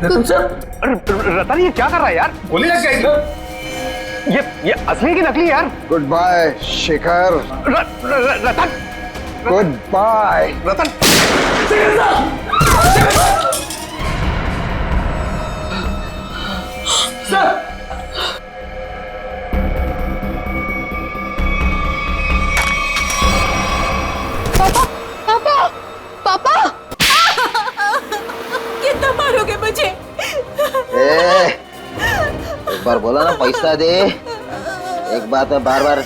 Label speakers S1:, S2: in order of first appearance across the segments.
S1: रतन sir,
S2: रतन ये क्या कर रहा है यार?
S1: गोली लग जाएगी।
S2: ये असली की नकली यार?
S3: Goodbye Shekhar.
S2: Ratan,
S3: goodbye
S2: Ratan.
S4: पापा पापा पापा कितना मारोगे मुझे?
S5: एक बार बोला ना पैसा दे, एक बात में बार बार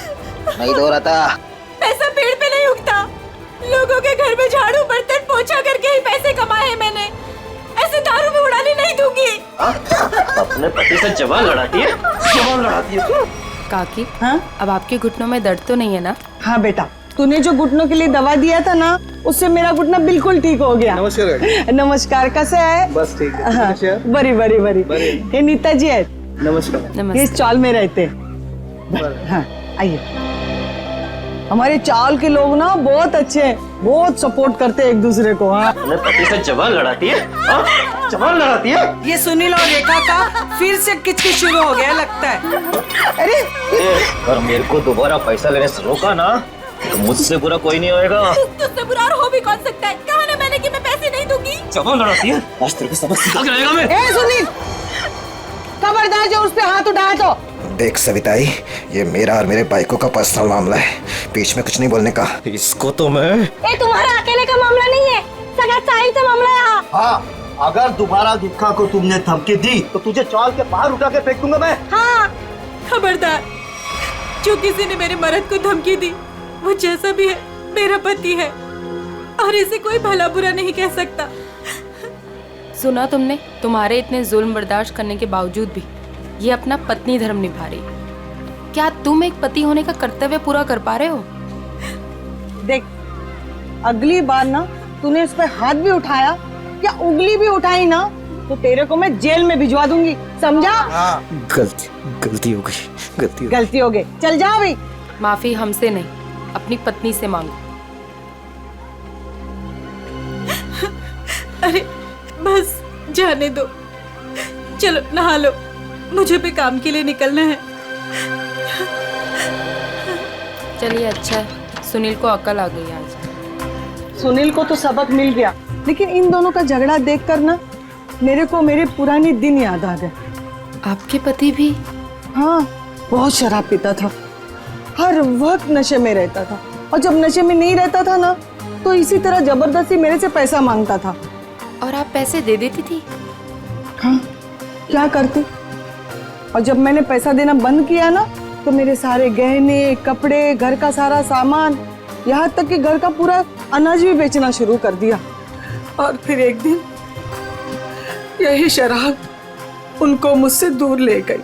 S5: नहीं दोहराता।
S4: पैसा पेड़ पे नहीं उगता। लोगों के घर में झाड़ू बर्तन पोछा करके ही पैसे कमाए हैं मैंने। ऐसे दारू में उड़ाने नहीं दूंगी।
S1: अपने पति से जवान लड़ाती है, जवान लड़ाती है।
S6: काकी,
S7: हाँ
S6: अब आपके घुटनों में दर्द तो नहीं है ना?
S7: हाँ बेटा, तूने जो घुटनों के लिए दवा दिया था ना, उससे मेरा घुटना बिल्कुल ठीक हो गया।
S3: नमस्कार।
S7: नमस्कार, कैसे है?
S3: बस ठीक है।
S7: हाँ, बड़ी बड़ी बड़ी। ये नीता जी है,
S3: नमस्कार।
S7: ये
S6: नमस्ते।
S7: इस चाल में रहते हैं। हाँ आइए। हमारे चाल के लोग ना बहुत अच्छे हैं, बहुत सपोर्ट करते हैं एक दूसरे को। हाँ
S1: अपने पति से जवान लड़ाती है, जवान लड़ाती है।
S7: ये सुनील और रेखा का फिर से किचकिच शुरू हो गया लगता है। अरे
S1: और मेरे को दोबारा पैसा लेने से रोका ना, तो मुझसे बुरा कोई नहीं होएगा।
S4: तुझसे बुरा और हो भी कौन सकता है? कहा ना मैंने कि मैं पैसे नहीं दूंगी।
S1: जवान लड़ाती है, आज तेरे को सबक सिखा के रहेगा मैं।
S7: ए सुनील, खबरदार जो उस पे हाथ उठाया तो।
S5: देख सविताई, ये मेरा और मेरे बाइकों का पर्सनल मामला है, बीच में कुछ नहीं बोलने का।
S1: इसको तो मैं
S4: ये तुम्हारा अकेले का मामला नहीं है, सगा साहिल से मामला है। यहाँ
S8: हाँ, अगर दोबारा दुखा को तुमने धमकी दी तो तुझे चाल के बाहर उठा के फेंक दूंगा मैं।
S4: हाँ, खबरदार, जो किसी ने मेरे मर्द को धमकी दी, वो जैसा भी है मेरा पति है और इसे कोई भला बुरा नहीं कह सकता।
S6: सुना तुमने? तुम्हारे इतने जुल्म बर्दाश्त करने के बावजूद भी ये अपना पत्नी धर्म निभा रही। क्या तुम एक पति होने का कर्तव्य पूरा कर पा रहे हो?
S7: देख, अगली बार ना तूने इस पे हाथ भी उठाया या उंगली भी उठाई ना, तो तेरे को मैं जेल में भिजवा दूंगी, समझा?
S1: गलती हो गई,
S7: गलती हो गई, चल जा अभी।
S6: माफी हमसे नहीं, अपनी पत्नी से मांगो।
S4: अरे बस जाने दो, चलो नहा लो, मुझे भी काम के लिए निकलना है।
S6: चलिए अच्छा है, सुनील को अकल आ गई आज।
S7: सुनील को तो सबक मिल गया, लेकिन इन दोनों का झगड़ा देखकर ना मेरे को मेरे पुराने दिन याद आ गए।
S6: आपके पति भी?
S7: हाँ, बहुत शराब पीता था, हर वक्त नशे में रहता था, और जब नशे में नहीं रहता था ना, तो इसी तरह जबरदस्ती मेरे से पैसा मांगता था।
S6: और आप पैसे दे देती थी?
S7: हाँ, क्या करती? और जब मैंने पैसा देना बंद किया ना, तो मेरे सारे गहने, कपड़े, घर का सारा सामान, यहाँ तक कि घर का पूरा अनाज भी बेचना शुरू कर दिया। और फिर एक दिन यही शराब उनको मुझसे दूर ले गई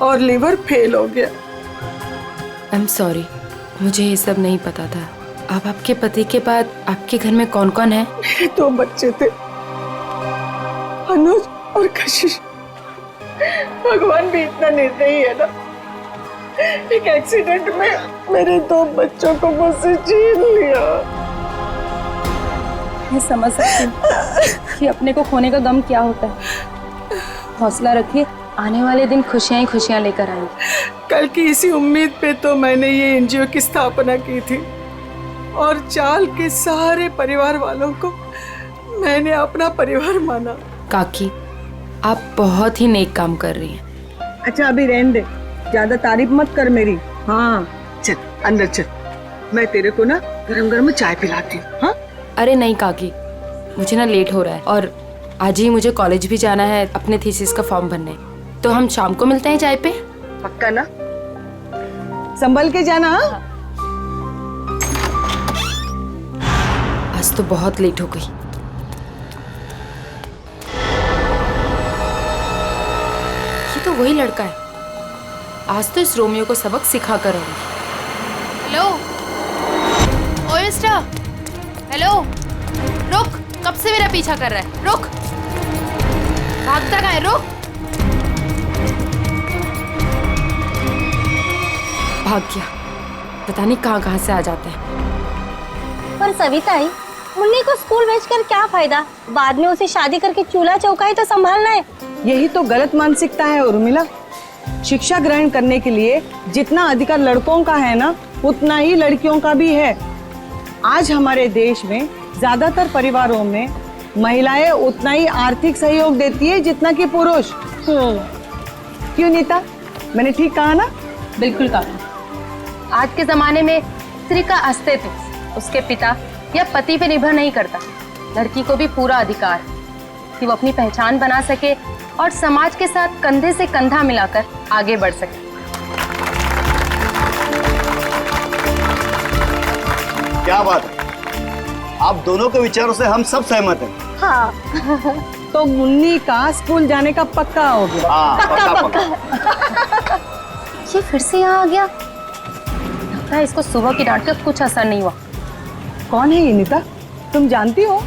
S7: और लीवर फेल हो गया।
S6: आई एम सॉरी, मुझे ये सब नहीं पता था। अब आपके पति के बाद आपके घर में कौन कौन है?
S7: मेरे 2 बच्चे थे, अनुज और कशिश। भगवान भी इतना निर्दयी है ना, एक एक्सीडेंट में मेरे 2 बच्चों को मुझसे छीन लिया।
S9: मैं समझ सकती हूँ कि अपने को खोने का गम क्या होता है। हौसला रखिए, आने वाले दिन खुशियाँ ही खुशियाँ लेकर आएंगे।
S7: कल की इसी उम्मीद पे तो मैंने ये एनजीओ की स्थापना की थी, और चाल के सारे परिवार वालों को मैंने अपना परिवार माना।
S6: काकी, आप बहुत ही नेक काम कर रही हैं।
S7: अच्छा अभी रहने दे, ज्यादा तारीफ मत कर मेरी। हाँ चल अंदर चल, मैं तेरे को ना गरम गरम चाय पिलाती हूँ। हाँ
S6: अरे नहीं काकी, मुझे ना लेट हो रहा है और आज ही मुझे कॉलेज भी जाना है अपने थीसिस का फॉर्म भरने। तो हम शाम को मिलते हैं चाय पे?
S7: पक्का ना? संभल के जाना। हाँ?
S6: आज तो बहुत लेट हो गई। ये तो वही लड़का है, आज तो इस रोमियो को सबक सिखा कर आऊंगी।
S9: हेलो ओए मिस्टर, हेलो, रुक, कब से मेरा पीछा कर रहा है? रुक, भागता कहाँ है? रुक।
S6: भाग गया, पता नहीं कहाँ कहाँ से आ जाते हैं।
S10: पर सविताई, मुन्नी को स्कूल भेजकर क्या फायदा? बाद में उसे शादी करके चूल्हा चौका ही तो संभालना है।
S7: यही तो गलत मानसिकता है उर्मिला। शिक्षा ग्रहण करने के लिए जितना अधिकार लड़कों का है ना, उतना ही लड़कियों का भी है। आज हमारे देश में ज्यादातर परिवारों में महिलाएं उतना ही आर्थिक सहयोग देती है जितना कि पुरुष। क्यों नीता, मैंने ठीक कहा ना?
S6: बिल्कुल कहा। आज के जमाने में स्त्री का अस्तित्व उसके पिता या पति पे निर्भर नहीं करता। लड़की को भी पूरा अधिकार है कि वो अपनी पहचान बना सके और समाज के साथ कंधे से कंधा मिलाकर आगे बढ़ सके।
S8: क्या बात है, आप दोनों के विचारों से हम सब सहमत हैं।
S10: हाँ।
S7: तो मुन्नी का स्कूल जाने का पक्का हो गया।
S8: पक्का।
S6: ये फिर से यहाँ आ गया। लगता है इसको सुबह की डांट का कुछ असर नहीं हुआ।
S7: कौन है ये नीता, तुम जानती हो?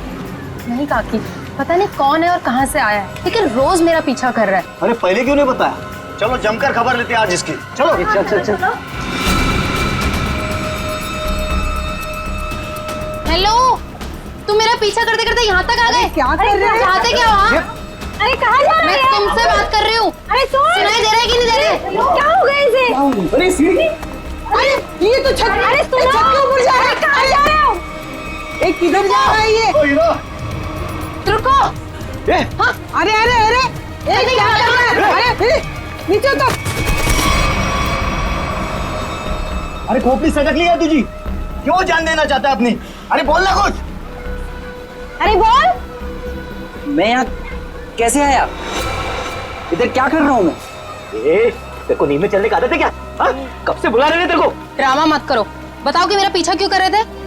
S6: नहीं काकी, पता नहीं कौन है और कहाँ से आया है, लेकिन रोज मेरा पीछा कर रहा है।
S8: अरे पहले क्यों नहीं बताया? चलो जमकर खबर लेते हैं आज इसकी। चलो चल।
S9: हेलो, तुम मेरा पीछा करते करते यहाँ तक आ गए।
S7: क्या कर रहे हो?
S9: चाहते क्या हो? हाँ?
S10: अरे कहाँ जा रहे
S9: मैं
S10: हैं?
S9: तुमसे बात कर रही हूँ।
S10: अरे
S9: सुनाई दे रहा है कि नहीं दे रहा है?
S10: क्या हो गया इसे?
S7: अरे सीढ़ी, अरे ये तो छत,
S10: अरे सुनो,
S7: छत के ऊपर जा रहा है।
S10: कहाँ जा रहे हो?
S7: एक किधर जा रहा है ये?
S9: रुको।
S7: अरे अरे अरे, एक क्या कर रहा है? अरे नीचे उतर।
S8: अरे खोपड़ी सटक लिया तुझी, क्यों जान देना चाहता है अपनी? अरे बोल ना कुछ।
S10: अरे बोल।
S1: मैं यहाँ कैसे आया? इधर क्या कर रहा हूँ मैं? तेरे को नींद में चलने का आदत है क्या? कब से बुला रहे थे तेरे को?
S6: ड्रामा मत करो, बताओ कि मेरा पीछा क्यों कर रहे थे?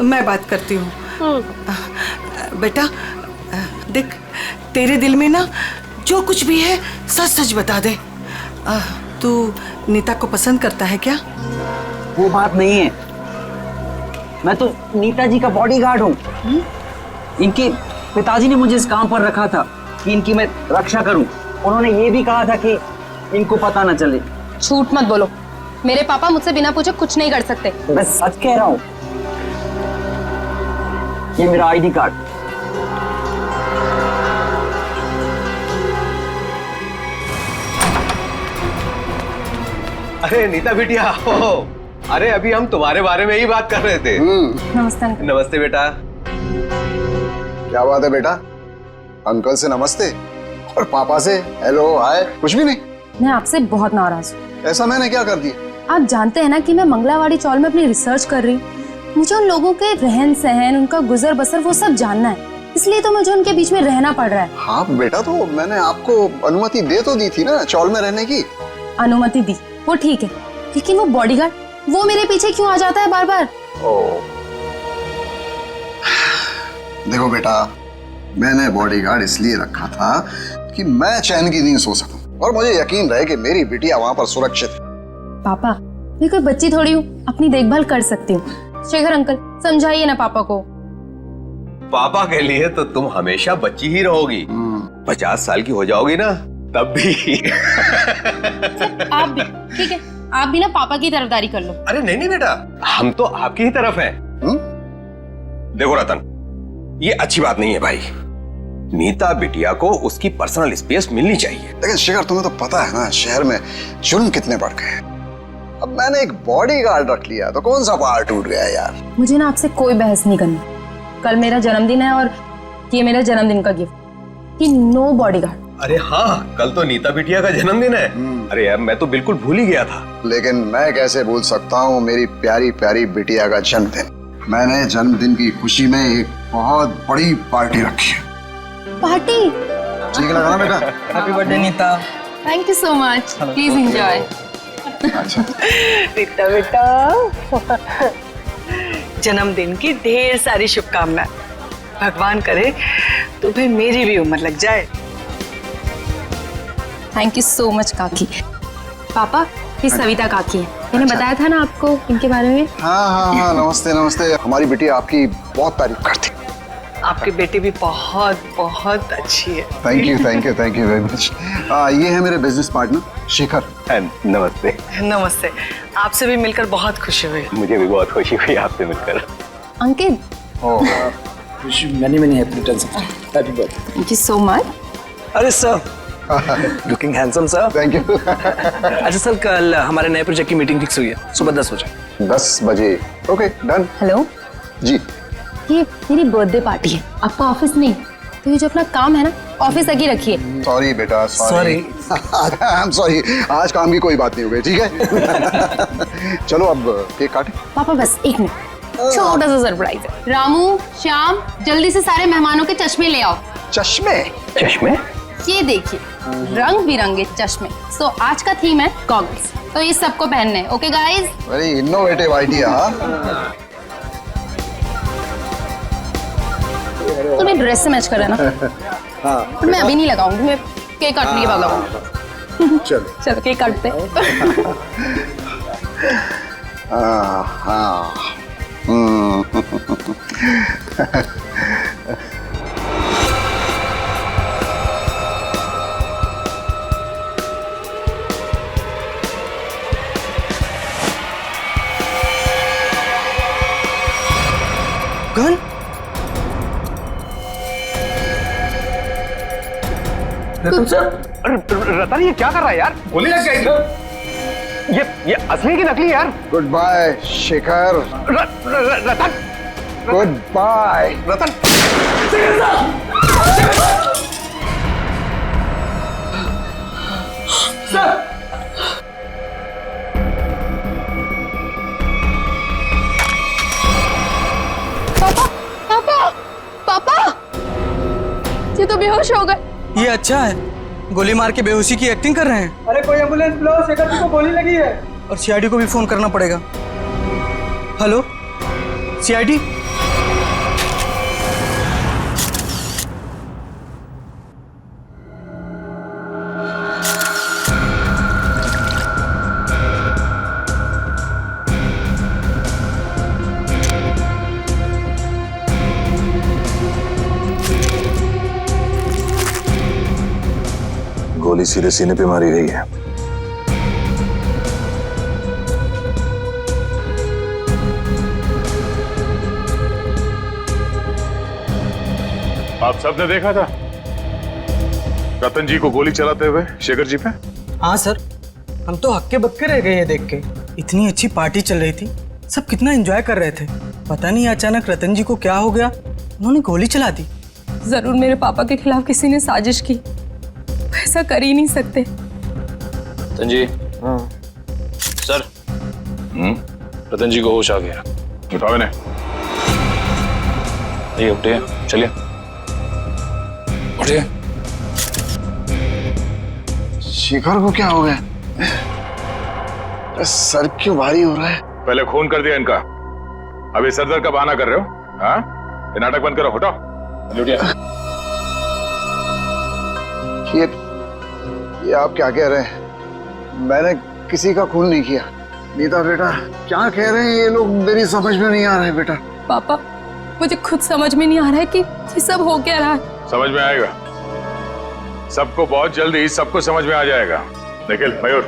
S7: मैं बात करती हूँ। बेटा देख, तेरे दिल में ना जो कुछ भी है सच सच बता दे। तू नीता को पसंद करता है क्या?
S1: वो बात नहीं है, मैं तो नीता जी का बॉडीगार्ड हूँ। इनके पिताजी ने मुझे इस काम पर रखा था कि इनकी मैं रक्षा करूं। उन्होंने ये भी कहा था कि इनको पता न चले।
S6: झूठ मत बोलो, मेरे पापा मुझसे बिना पूछे कुछ नहीं कर सकते।
S1: मैं सच कह रहा हूं। ये मेरा आईडी कार्ड।
S2: अरे नीता बिटिया, अरे अभी हम तुम्हारे बारे में ही बात कर रहे थे।
S6: नमस्ते अंकल।
S2: नमस्ते बेटा।
S3: क्या बात है बेटा, अंकल से नमस्ते और पापा से हेलो हाय कुछ भी नहीं?
S6: मैं आपसे बहुत नाराज हूँ।
S3: ऐसा मैंने क्या कर दिया?
S6: आप जानते हैं ना कि मैं मंगलावाड़ी चौल में अपनी रिसर्च कर रही हूँ। मुझे उन लोगों के रहन सहन, उनका गुजर बसर वो सब जानना है, इसलिए तो मुझे उनके बीच में रहना पड़ रहा है।
S3: हाँ बेटा, तो मैंने आपको अनुमति दे तो दी थी ना चौल में रहने की।
S6: अनुमति दी, वो ठीक है, लेकिन वो बॉडीगार्ड, वो मेरे पीछे क्यों आ जाता है बार बार?
S3: देखो बेटा, मैंने बॉडीगार्ड इसलिए रखा था कि मैं चैन की नींद सो सकूं और मुझे यकीन रहे कि मेरी बिटिया वहां पर सुरक्षित है।
S6: पापा, मैं कोई बच्ची थोड़ी हूँ, अपनी देखभाल कर सकती हूँ। शेखर अंकल, समझाइए ना पापा को।
S2: पापा के लिए तो तुम हमेशा बच्ची ही रहोगी। 50 साल की हो जाओगी ना तब भी।
S6: आप भी ठीक है, आप भी ना पापा की तरफदारी कर लो।
S2: अरे नहीं बेटा, हम तो आपकी ही तरफ हैं। देखो रतन, ये अच्छी बात नहीं है भाई। नीता बिटिया को उसकी पर्सनल स्पेस मिलनी चाहिए।
S3: लेकिन शेखर, तुम्हें तो पता है ना शहर में जुल्म कितने बढ़ गए। अब मैंने एक बॉडीगार्ड रख लिया तो कौन सा पहाड़ टूट गया यार।
S6: मुझे ना आपसे कोई बहस नहीं करनी। कल मेरा जन्मदिन है और ये मेरा जन्मदिन का गिफ्ट कि नो बॉडीगार्ड।
S2: अरे हाँ, कल तो नीता बिटिया का जन्मदिन है। अरे यार, मैं तो बिल्कुल भूल ही गया था।
S3: लेकिन मैं कैसे भूल सकता हूँ मेरी प्यारी प्यारी बिटिया का जन्मदिन। मैंने जन्मदिन की खुशी में एक बहुत बड़ी पार्टी रखी है।
S6: पार्टी?
S3: ठीक लगा ना बेटा?
S1: Happy birthday Nita.
S6: Thank you so much, please enjoy.
S7: Nita बेटा, जन्मदिन की ढेर सारी शुभकामनाएं। भगवान करे तुम्हें मेरी भी उम्र लग जाए।
S6: थैंक यू सो मच काकी। पापा, ये सविता काकी है, मैंने बताया था ना आपको इनके बारे में।
S3: हाँ, नमस्ते नमस्ते। हमारी बिटिया आपकी बहुत तारीफ करती।
S7: आपकी बेटी भी बहुत बहुत अच्छी है।
S3: Thank you very much. ये है मेरे बिजनेस पार्टनर शेखर।
S2: नमस्ते।
S7: नमस्ते, आपसे भी मिलकर बहुत खुशी हुई।
S2: मुझे भी बहुत खुशी हुई आपसे मिलकर।
S6: Ankit,
S11: wish you many many happy returns happy birthday.
S6: Thank you so much.
S11: अरे sir looking handsome sir.
S3: Thank you.
S11: अच्छा सर, कल हमारे नए प्रोजेक्ट की मीटिंग फिक्स हुई है सुबह 10 बजे।
S3: 10 बजे ओके डन।
S6: हेलो
S3: जी
S6: ये मेरी बर्थडे पार्टी है, आपका ऑफिस नहीं, तो ये जो अपना काम है ना ऑफिस तक ही रखिए।
S3: सॉरी बेटा सॉरी। आई एम सॉरी, आज काम की कोई बात नहीं हो गई, ठीक है। चलो अब केक काटे।
S6: पापा बस एक मिनट, छोटा सा सरप्राइज है। रामू, श्याम, जल्दी से सारे मेहमानों के चश्मे ले आओ।
S3: चश्मे?
S2: चश्मे?
S6: ये देखिए रंग बिरंगे चश्मे। सो आज का थीम है गॉगल्स, तो ये सबको पहनने हैं। Okay guys?
S3: Very innovative idea.
S6: तुम्हें ड्रेस से मैच कर रहा है ना? तो मैं अभी नहीं लगाऊंगी, मैं केक काटने के बाद लगाऊंगी।
S3: चलो
S6: चलो केक काटते हैं।
S3: हाँ।
S11: गन?
S2: रतन ये क्या कर रहा है यार? गोली लग गई। ये असली की नकली यार?
S3: Goodbye Shekhar.
S2: Ratan
S3: goodbye
S2: Ratan.
S6: पापा पापा पापा, ये तो बेहोश हो गए।
S11: ये अच्छा है, गोली मार के बेहोशी की एक्टिंग कर रहे हैं। अरे कोई एम्बुलेंस बुलाओ, शेखर जी को गोली लगी है। और सीआईडी को भी फोन करना पड़ेगा। Hello CID?
S12: गोली सीधे सीने पे मारी गई है।
S13: आप सबने देखा था रतन जी को गोली चलाते हुए शेखर जी पे?
S11: हाँ सर, हम तो हक्के बक्के रह गए ये देख के। इतनी अच्छी पार्टी चल रही थी, सब कितना एंजॉय कर रहे थे, पता नहीं अचानक रतन जी को क्या हो गया, उन्होंने गोली चला दी।
S6: जरूर मेरे पापा के खिलाफ किसी ने साजिश की, ऐसा कर ही नहीं सकते।
S12: रतन जी। सर रतन जी को होश आ गया।
S13: उठाओ इन्हें।
S12: ये उठिए, चलिए उठिए।
S3: शेखर को क्या हो गया? सर क्यों भारी हो रहा है?
S13: पहले खून कर दिया इनका, अभी सर दर्द का बहाना कर रहे हो? हाँ, ये नाटक बंद करो, हटाओ।
S3: ये आप क्या कह रहे हैं? मैंने किसी का खून नहीं किया। नीता बेटा क्या कह रहे हैं ये लोग, मेरी समझ में नहीं आ रहा है बेटा।
S6: पापा मुझे खुद समझ में नहीं आ रहा है कि ये सब हो क्या रहा है।
S13: समझ में आएगा, सबको बहुत जल्दी सबको समझ में आ जाएगा। निखिल, मयूर,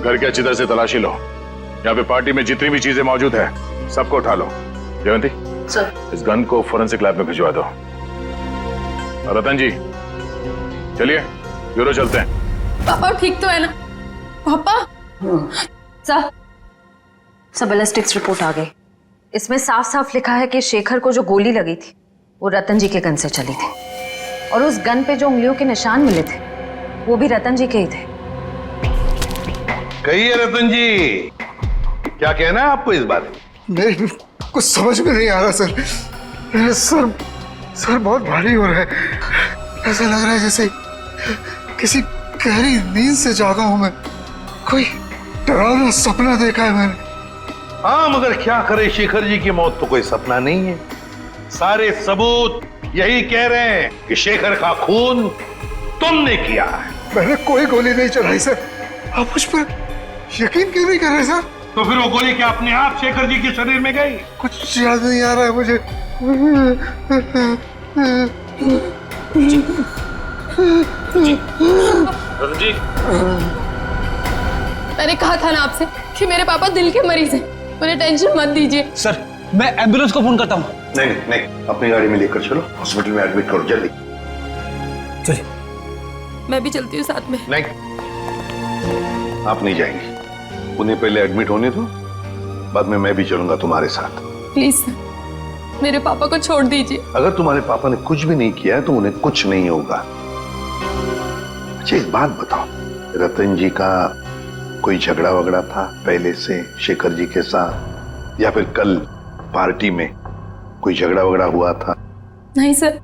S13: घर की अच्छी तरह से तलाशी लो। यहाँ पे पार्टी में जितनी भी चीजें मौजूद है सबको उठा लो। जयंती
S6: सर,
S13: इस गन को फोरेंसिक लैब में भिजवा दो। रतन जी चलिए ब्यूरो चलते हैं।
S6: पापा ठीक तो है ना? पापा
S14: सर बैलिस्टिक्स रिपोर्ट आ गई। इसमें साफ साफ लिखा है कि शेखर को जो गोली लगी थी वो रतन जी के गन से चली थी, और उस गन पे जो उंगलियों के निशान मिले थे वो भी रतन जी के ही थे।
S15: कहिए रतन जी, क्या कहना है आपको इस बारे में?
S3: नहीं, कुछ समझ में नहीं आ रहा सर। सर बहुत भारी हो रहा है। ऐसा लग रहा है जैसे किसी गहरी नींद से जागा हूं मैं। कोई डरावना सपना देखा है मैंने।
S15: हाँ, मगर क्या करे, शेखर जी की मौत तो कोई सपना नहीं है। सारे सबूत यही कह रहे हैं कि शेखर का खून तुमने किया है।
S3: मैंने कोई गोली नहीं चलाई सर। आप मुझ पर यकीन क्यों नहीं कर रहे सर?
S15: तो फिर वो गोली क्या अपने आप शेखर जी के शरीर में गई?
S3: कुछ याद नहीं आ रहा है मुझे।
S12: जी
S6: मैंने कहा था ना आपसे कि मेरे पापा दिल के मरीज हैं, उन्हें टेंशन मत दीजिए।
S11: सर मैं एम्बुलेंस को फोन करता हूँ।
S15: नहीं नहीं नहीं, अपनी गाड़ी में लेकर चलो, हॉस्पिटल में एडमिट करो जल्दी।
S11: चलिए।
S4: मैं भी चलती हूँ साथ में।
S15: नहीं, आप नहीं जाएंगी, उन्हें पहले एडमिट होने दो, बाद में मैं भी चलूंगा तुम्हारे साथ।
S4: प्लीज सर, मेरे पापा को छोड़ दीजिए।
S15: अगर तुम्हारे पापा ने कुछ भी नहीं किया है तो उन्हें कुछ नहीं होगा। अच्छा एक बात बताओ, रतन जी का कोई झगड़ा वगड़ा था पहले से शेखर जी के साथ, या फिर कल पार्टी में कोई झगड़ा वगड़ा हुआ था?
S4: नहीं सर,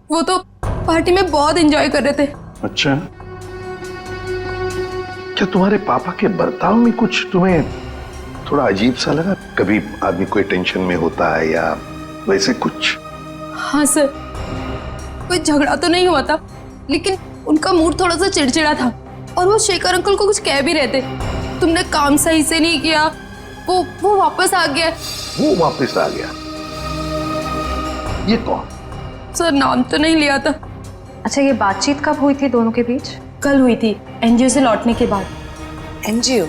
S4: वो तो पार्टी में बहुत एंजॉय कर रहे थे।
S15: अच्छा, क्या तुम्हारे पापा के बर्ताव में कुछ तुम्हें थोड़ा अजीब सा लगा? कभी आदमी कोई टेंशन में होता है या वैसे कुछ?
S4: हाँ सर, कोई झगड़ा तो नहीं हुआ था, लेकिन उनका मूड थोड़ा सा चिड़चिड़ा था और वो शेखर अंकल को कुछ कह भी रहे थे। तुमने काम सही से नहीं किया, वो वापस आ गया।
S15: वो वापस आ गया? ये कौन?
S4: सर नाम तो नहीं लिया था।
S14: अच्छा, ये बातचीत कब हुई थी दोनों के बीच?
S4: कल हुई थी, एनजीओ से लौटने के बाद।
S7: एनजीओ?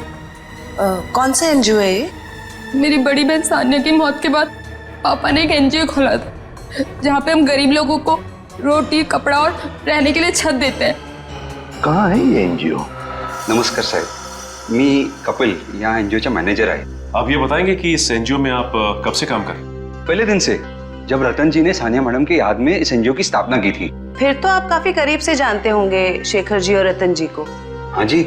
S7: कौन सा एनजीओ है ये?
S4: मेरी बड़ी बहन सानिया की मौत के बाद पापा ने एक एनजीओ खोला था, जहाँ पे हम गरीब लोगों को रोटी, कपड़ा और रहने के लिए छत देते हैं।
S15: कहाँ है ये एनजीओ?
S1: नमस्कार साहेब, मी कपिल, यहाँ एनजीओ मॅनेजर आहे।
S12: आप ये बताएंगे कि इस एनजीओ में आप कब से काम कर रहे हैं?
S1: पहले दिन से, जब रतन जी ने सानिया मैडम की याद में इस एनजीओ की स्थापना की थी।
S7: फिर तो आप काफी करीब से जानते होंगे शेखर जी और रतन जी को।
S1: हाँ जी,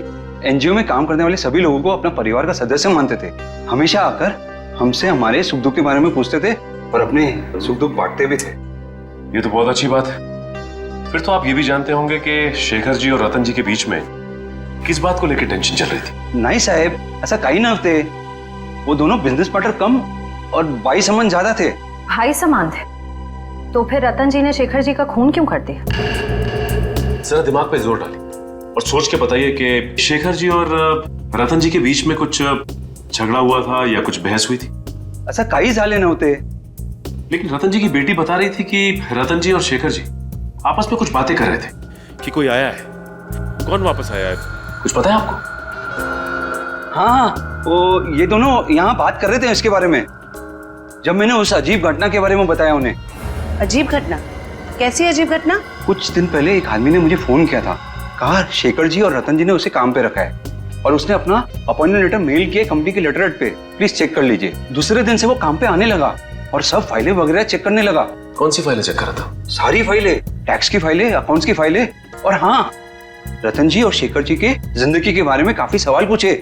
S1: एनजीओ में काम करने वाले सभी लोगों को अपना परिवार का सदस्य मानते थे। हमेशा आकर हमसे हमारे सुख दुख के बारे में पूछते थे और अपने सुख दुख बांटते भी थे।
S12: ये तो बहुत अच्छी बात है। फिर तो आप ये भी जानते होंगे कि शेखर जी और रतन जी के बीच में किस बात को लेकर टेंशन चल रही थी?
S1: नहीं साहब, ऐसा कहीं ना थे। वो दोनों बिजनेस पार्टनर कम और भाई संबंध ज्यादा थे।
S14: भाई समान थे? तो फिर रतन जी ने शेखर जी का खून क्यों कर दिया?
S12: जरा दिमाग पे जोर डालिए और सोच के बताइए कि शेखर जी और रतन जी के बीच में कुछ झगड़ा हुआ था या कुछ बहस हुई थी?
S1: ऐसा कई साले न होते।
S12: लेकिन रतन जी की बेटी बता रही थी कि रतन जी और शेखर जी आपस में कुछ बातें कर रहे थे कि कोई आया है। कौन वापस आया है, कुछ पता है आपको?
S1: हाँ, वो ये दोनों यहाँ बात कर रहे थे इसके बारे में, जब मैंने उस अजीब घटना के बारे में बताया उन्हें।
S7: अजीब घटना? कैसी अजीब घटना?
S1: कुछ दिन पहले एक आदमी ने मुझे फोन किया था, कहा शेखर जी और रतन जी ने उसे काम पे रखा है और उसने अपना अपॉइंटमेंट लेटर मेल किया कंपनी के लेटरहेड पे, प्लीज चेक कर लीजिए। दूसरे दिन से वो काम पे आने लगा और सब फाइलें वगैरह चेक करने लगा।
S12: कौन सी फाइलें चेक कर रहा था?
S1: सारी फाइलें, टैक्स की फाइलें, अकाउंट्स की फाइलें, और हाँ, रतन जी और शेखर जी के जिंदगी के बारे में काफी सवाल पूछे।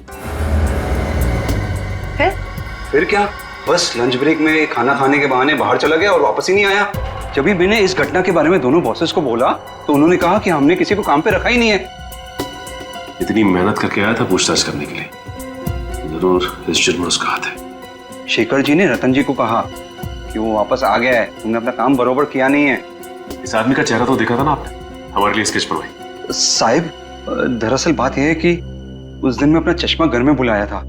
S1: फिर क्या, बस लंच ब्रेक में खाना खाने के बहाने बाहर चला गया और वापस ही नहीं आया। जब भी मैंने इस घटना के बारे में दोनों बॉसेस को बोला तो उन्होंने कहा कि हमने किसी को काम पे रखा ही नहीं है।
S12: इतनी मेहनत करके आया था पूछताछ करने के लिए, जरूर इस जुर्म में उसका हाथ है।
S1: शेखर जी ने रतन जी को कहा कि वो वापस आ गया है, तुमने अपना काम बरोबर किया नहीं है।
S12: इस आदमी का चेहरा तो देखा था ना आपने, हमारे लिए स्केच करवाई।
S1: साहिब, दरअसल बात यह है कि उस दिन मैं अपना चश्मा घर में भुलाया था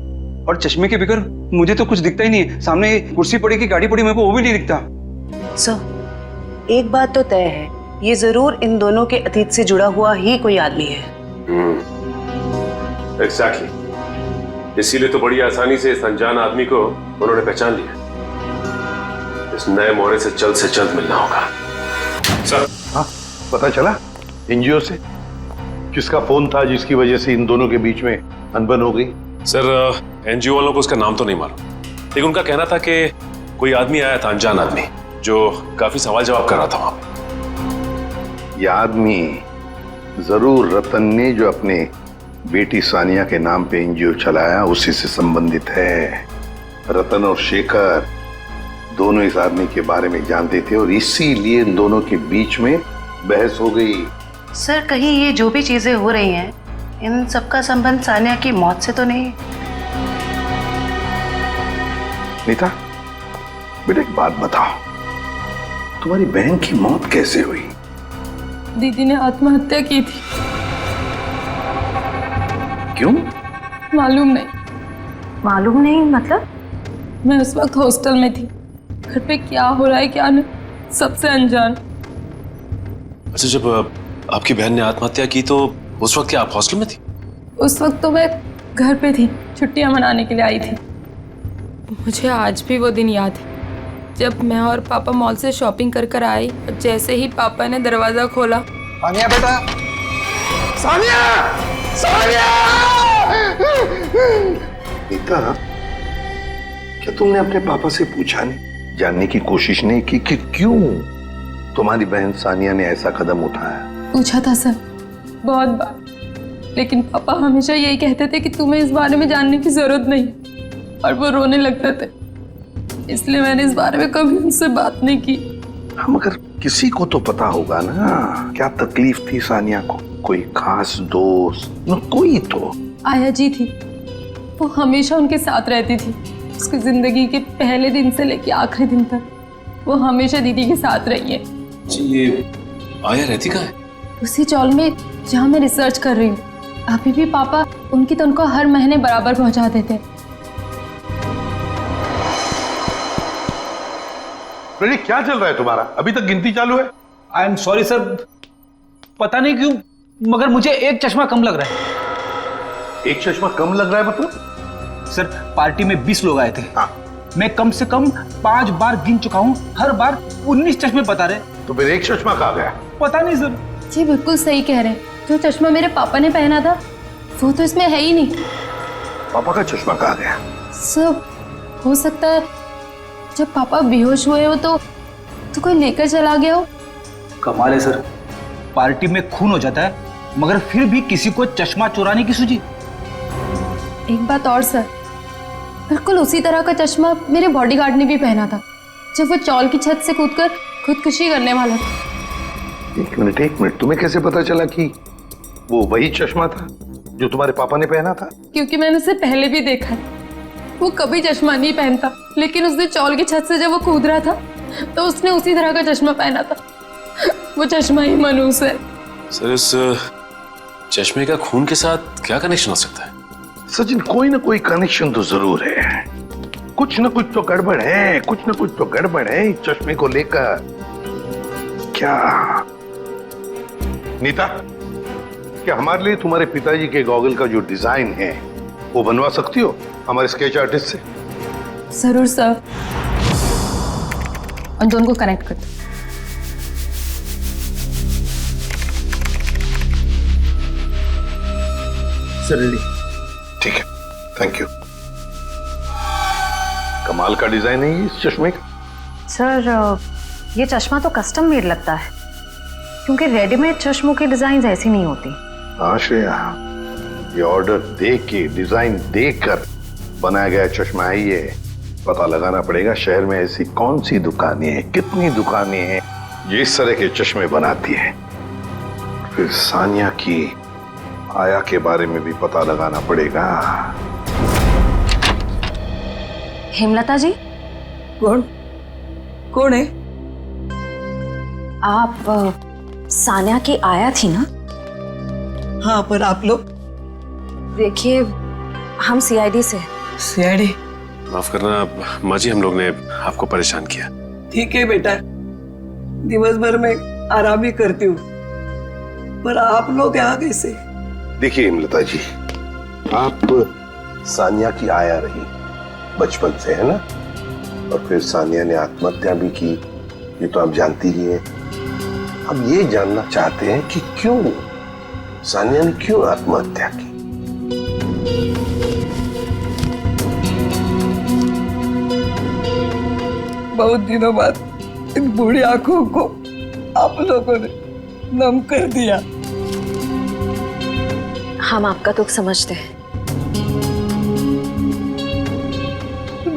S1: और चश्मे के बगैर मुझे तो कुछ दिखता ही नहीं है। सामने कुर्सी पड़ी की गाड़ी पड़ी, मेरे को वो भी नहीं दिखता।
S7: सर, एक बात तो तय है, ये जरूर इन दोनों के अतीत से जुड़ा हुआ ही कोई आदमी है।
S12: एग्जैक्टली, इसीलिए तो बड़ी आसानी से इस अनजान आदमी को उन्होंने पहचान लिया। इस नए मोहरे से जल्द मिलना होगा। सर,
S15: हाँ, पता चला एनजीओ से किसका फोन था जिसकी वजह से इन दोनों के बीच में अनबन हो गई?
S12: सर, एनजीओ वालों को उसका नाम तो नहीं मालूम, लेकिन उनका कहना था कि कोई आदमी आया था, अनजान आदमी, जो काफी सवाल जवाब कर रहा था वहां पे।
S15: यह आदमी जरूर रतन ने जो अपने बेटी सानिया के नाम पे एनजीओ चलाया उसी से संबंधित है। रतन और शेखर दोनों इस आदमी के बारे में जानते थे और इसीलिए इन दोनों के बीच में बहस हो गई।
S7: सर, कहीं ये जो भी चीजें हो रही हैं, इन सबका संबंध सानिया की मौत से तो नहीं?
S15: नीता, बेटा एक बात बताओ, तुम्हारी बहन की मौत कैसे हुई?
S4: दीदी ने आत्महत्या की थी।
S15: क्यों?
S4: मालूम नहीं।
S14: मालूम नहीं मतलब?
S4: मैं उस वक्त हॉस्टल में थी, घर पे क्या हो रहा है क्या नहीं, सबसे अनजान।
S12: अच्छा, जब आपकी बहन ने आत्महत्या की तो उस वक्त क्या आप हॉस्टल में थी?
S4: उस वक्त तो मैं घर पे थी, छुट्टियां मनाने के लिए आई थी। मुझे आज भी वो दिन याद है जब मैं और पापा मॉल से शॉपिंग कर कर आए, जैसे ही पापा ने दरवाजा खोला,
S3: सानिया बेटा, सानिया, सानिया!
S15: नीता, क्या तुमने अपने पापा से पूछा नहीं, जानने की कोशिश नहीं की कि क्यों तुम्हारी बहन सानिया ने ऐसा कदम उठाया?
S4: पूछा था सर, बहुत बार, लेकिन पापा हमेशा यही कहते थे कि तुम्हें इस बारे में जानने की जरूरत नहीं, और वो रोने लगते थे। इसलिए मैंने इस बारे में कभी उनसे बात नहीं की।
S15: हम मगर किसी को तो पता होगा ना क्या तकलीफ थी सानिया को, कोई खास दोस्त न कोई तो।
S4: आया जी थी, वो हमेशा उनके साथ रहती थी। उसकी जिंदगी के पहले दिन से लेके आखिरी दिन तक वो हमेशा दीदी के साथ रही है।
S12: जी, ये आया रहती कहाँ है?
S4: उसी चौल में जहाँ मैं रिसर्च कर रही हूँ। अभी भी पापा उनकी तनख्वाह हर महीने बराबर पहुँचा देते।
S15: बेटी क्या चल रहा है तुम्हारा? अभी तक गिनती चालू है?
S11: आई एम सॉरी सर, पता नहीं क्यों मगर मुझे एक चश्मा कम लग रहा है।
S15: एक चश्मा कम लग रहा है मतलब?
S11: सर पार्टी में 20 लोग आए थे।
S15: हाँ।
S11: मैं कम से कम 5 बार गिन चुका हूँ, हर बार 19 चश्मे बता रहे।
S15: तो फिर एक चश्मा कहाँ गया?
S11: पता नहीं सर।
S4: जी बिल्कुल सही कह रहे हैं, जो चश्मा मेरे पापा ने पहना था वो तो इसमें है ही नहीं।
S15: पापा का चश्मा कहाँ गया?
S4: सर हो सकता है जब पापा बेहोश हुए हो तो कोई लेकर चला गया हो।
S11: कमाल है सर, पार्टी में खून हो जाता है मगर फिर भी किसी को चश्मा चुराने की सूझी।
S4: एक बात और सर, बिल्कुल उसी तरह का चश्मा मेरे बॉडीगार्ड ने भी पहना था जब वो चौल की छत से कूदकर खुदकुशी करने वाला था।
S15: एक मिनट, तुम्हें कैसे पता चला कि वो वही चश्मा था जो तुम्हारे पापा ने पहना था?
S4: क्योंकि मैंने उसे पहले भी देखा है। वो कभी चश्मा नहीं पहनता, लेकिन उसने चौल की छत से जब वो कूद रहा था तो उसने उसी तरह का चश्मा पहना था। वो चश्मा ही मनूस है।
S12: सर इस चश्मे का खून के साथ क्या कनेक्शन हो सकता है?
S15: सचिन, कोई ना कोई कनेक्शन तो जरूर है। कुछ ना कुछ तो गड़बड़ है, कुछ ना कुछ तो गड़बड़ है इस चश्मे को लेकर। क्या नीता, क्या हमारे लिए तुम्हारे पिताजी के गॉगल का जो डिजाइन है वो बनवा सकती हो हमारे स्केच आर्टिस्ट से?
S4: जरूर सर। उन दोनों को कनेक्ट कर दो।
S15: ठीक है, थैंक यू। कमाल का डिजाइन है इस चश्मे का।
S14: सर ये चश्मा तो कस्टम मेड लगता है, क्योंकि रेडीमेड चश्मों की डिजाइन ऐसी नहीं होती।
S15: हाँ श्रेया, ये ऑर्डर दे के डिजाइन देकर बनाया गया चश्मा है। ये पता लगाना पड़ेगा शहर में ऐसी कौन सी दुकानें हैं, कितनी दुकानें हैं जो इस तरह के चश्मे बनाती है। फिर सानिया की आया के बारे में भी पता लगाना पड़ेगा।
S14: हेमलता जी?
S7: कौन है?
S14: आप सानिया की आया थी ना?
S7: हाँ, पर आप लोग?
S14: देखिए हम सीआईडी से।
S7: सीआईडी?
S12: माफ करना माँ जी, हम लोग ने आपको परेशान किया।
S7: ठीक है बेटा, दिवस भर में आराम ही करती हूँ, पर आप लोग यहाँ कैसे?
S15: देखिए हिमलता जी, आप सानिया की आया रही बचपन से, है ना? और फिर सानिया ने आत्महत्या भी की, ये तो आप जानती ही हैं। अब ये जानना चाहते हैं कि क्यों सानिया ने क्यों आत्महत्या की।
S7: बहुत दिनों बाद इन बूढ़ी आंखों को आप लोगों ने नम कर दिया।
S14: हम आपका दुख समझते हैं।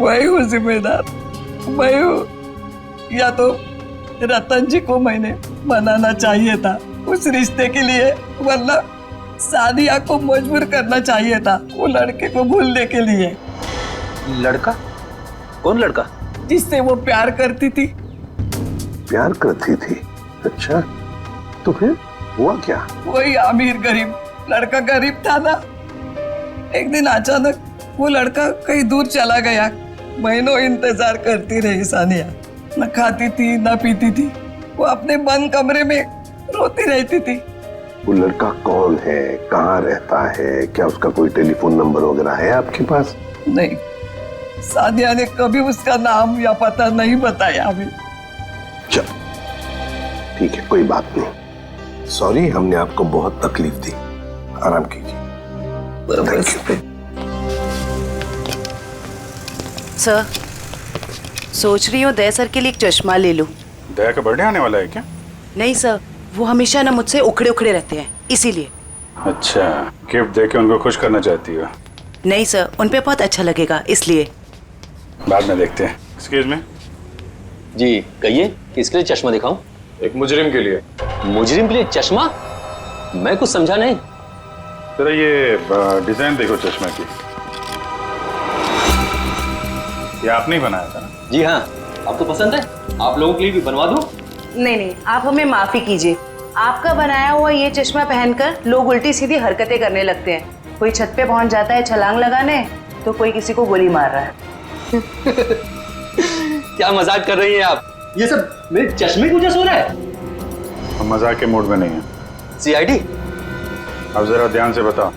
S7: मैं हूँ जिम्मेदार, मैं हूँ। या तो रतन जी को मैंने मनाना चाहिए था उस रिश्ते के लिए, वरना सानिया को मजबूर करना चाहिए था वो लड़के को भूलने के लिए।
S11: लड़का? कौन लड़का?
S7: जिससे वो प्यार करती थी।
S15: प्यार करती थी? अच्छा, तो फिर हुआ क्या?
S7: वही अमीर गरीब लड़का, गरीब था ना। एक दिन अचानक वो लड़का कहीं दूर चला गया। महीनों इंतजार करती रही सानिया, न खाती थी न पीती थी। वो अपने बंद कमरे में रोती रहती थी।
S15: वो लड़का कौन है, कहाँ रहता है, क्या उसका कोई टेलीफोन नंबर वगैरह है आपके पास?
S7: नहीं, सादिया ने कभी उसका नाम या पता नहीं बताया हमें।
S15: चल ठीक है, कोई बात नहीं। सॉरी, हमने आपको बहुत तकलीफ दी। आराम कीजिए।
S16: सर, सोच रही हूँ दया सर के लिए एक चश्मा ले लूं।
S13: दया का बर्थडे आने वाला है क्या?
S16: नहीं सर, वो हमेशा ना मुझसे उखड़े उखड़े रहते हैं, इसीलिए।
S13: अच्छा, गिफ्ट देके उनको खुश करना चाहती हो?
S16: नहीं सर, उन पे बहुत अच्छा लगेगा, इसलिए।
S13: बाद में देखते हैं। Excuse me.
S17: जी कहिए, किसके लिए चश्मा दिखाऊं?
S12: एक मुजरिम के लिए।
S17: मुजरिम के लिए चश्मा? मैं कुछ समझा नहीं।
S13: जरा ये डिजाइन देखो चश्मे की। ये आपने ही बनाया था ना?
S17: जी हाँ। आपको पसंद है? आप लोगों के लिए भी बनवा दूं?
S16: नहीं नहीं, आप हमें माफी कीजिए। आपका बनाया हुआ ये चश्मा पहनकर लोग उल्टी सीधी हरकतें करने लगते हैं। कोई छत पे पहुंच जाता है छलांग लगाने, तो कोई किसी को गोली मार रहा है।
S17: क्या मजाक कर रही हैं आप? ये सब मेरे चश्मे की वजह से हो रहा है?
S13: हम मजाक के मूड में नहीं है।
S17: सीआईडी?
S13: अब जरा ध्यान से बताओ,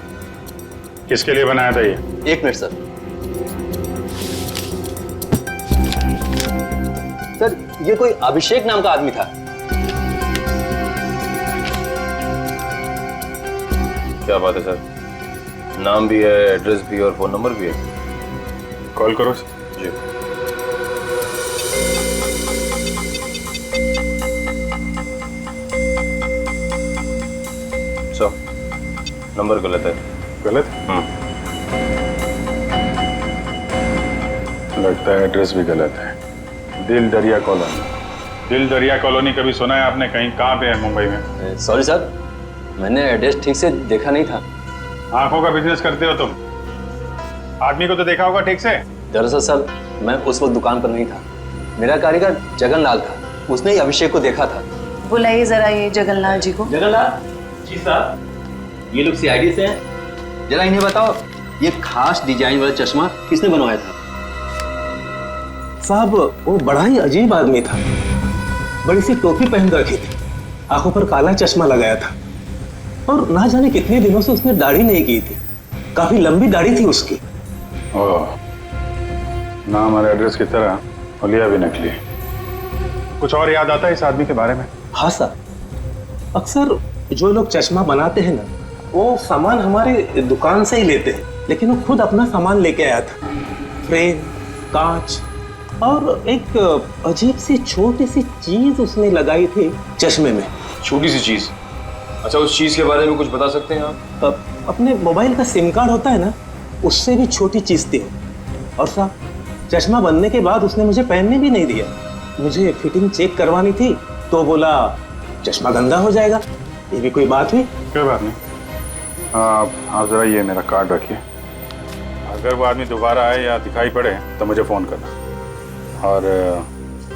S13: किसके लिए बनाया था ये?
S17: एक मिनट सर। सर, ये कोई अभिषेक नाम का आदमी था।
S12: क्या बात है सर, नाम भी है, एड्रेस भी और फोन नंबर भी है।
S13: कॉल करो
S12: जी। सर, नंबर गलत है।
S13: गलत? लगता है एड्रेस भी गलत है। दिल दरिया कॉलोनी। दिल दरिया कॉलोनी कभी सुना है आपने? कहीं कहाँ पे है मुंबई में?
S17: सॉरी सर, मैंने एड्रेस ठीक से देखा नहीं था।
S13: आंखों का बिजनेस करते हो तुम? आदमी को तो देखा होगा ठीक से।
S17: दरअसल सर, मैं उस वक्त दुकान पर नहीं था। मेरा कारीगर जगनलाल था, उसने ही अभिषेक को देखा था।
S16: बुलाइए जरा ये जगनलाल जी को।
S17: जगनलाल जी साहब, ये लोग सीआईडी से हैं। जरा इन्हें बताओ, ये खास डिजाइन वाला चश्मा किसने बनवाया था?
S18: साहब, वो बड़ा ही अजीब आदमी था। बड़ी सी टोपी पहन रखी थी, आंखों पर काला चश्मा लगाया था, और ना जाने कितने दिनों से उसने दाढ़ी नहीं की थी। काफी लंबी दाढ़ी थी उसकी।
S13: ओह, नाम और एड्रेस की तरह हुलिया भी नकली। कुछ और याद आता है इस आदमी के बारे में?
S18: हाँ सर, अक्सर जो लोग चश्मा बनाते हैं ना, वो सामान हमारे दुकान से ही लेते हैं, लेकिन वो खुद अपना सामान लेके आया था। फ्रेम, कांच और एक अजीब सी छोटी सी चीज उसने लगाई थी चश्मे में।
S12: छोटी सी चीज? अच्छा, उस चीज के बारे में कुछ बता सकते हैं आप?
S18: अपने मोबाइल का सिम कार्ड होता है ना, उससे भी छोटी चीज थी। और साहब, चश्मा बनने के बाद उसने मुझे पहनने भी नहीं दिया। मुझे फिटिंग चेक करवानी थी तो बोला चश्मा गंदा हो जाएगा। ये भी कोई बात हुई?
S13: कोई बात नहीं। आप जरा ये मेरा कार्ड रखिए। अगर वो आदमी दोबारा आए या दिखाई पड़े तो मुझे फोन करना, और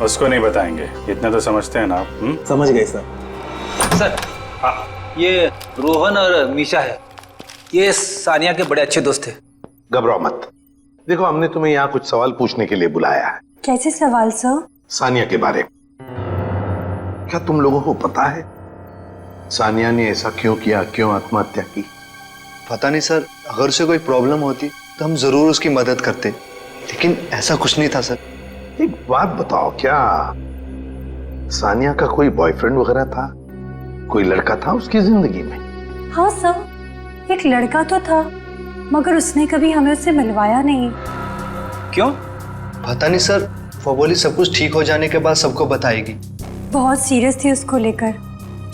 S13: उसको नहीं बताएंगे, इतना तो समझते हैं ना आप?
S18: समझ गए सर।
S19: सर, हाँ, ये रोहन और मीशा है। ये सानिया के बड़े अच्छे दोस्त थे।
S15: घबराओ मत। देखो, हमने तुम्हें यहाँ कुछ सवाल पूछने के लिए बुलाया है।
S10: कैसे सवाल सर?
S15: सानिया के बारे में। क्या तुम लोगों को पता है सानिया ने ऐसा क्यों किया, क्यों आत्महत्या की?
S20: पता नहीं सर, अगर उसे कोई प्रॉब्लम होती तो हम जरूर उसकी मदद करते, लेकिन ऐसा कुछ नहीं था सर।
S15: एक बात बताओ, क्या सानिया का कोई बॉयफ्रेंड वगैरह था? कोई लड़का था उसकी जिंदगी में?
S10: हाँ सर, एक लड़का तो था, मगर उसने कभी हमें उससे मिलवाया नहीं।
S19: क्यों?
S20: पता नहीं सर, वो बोली सब कुछ ठीक हो जाने के बाद सबको बताएगी।
S10: बहुत सीरियस थी उसको लेकर,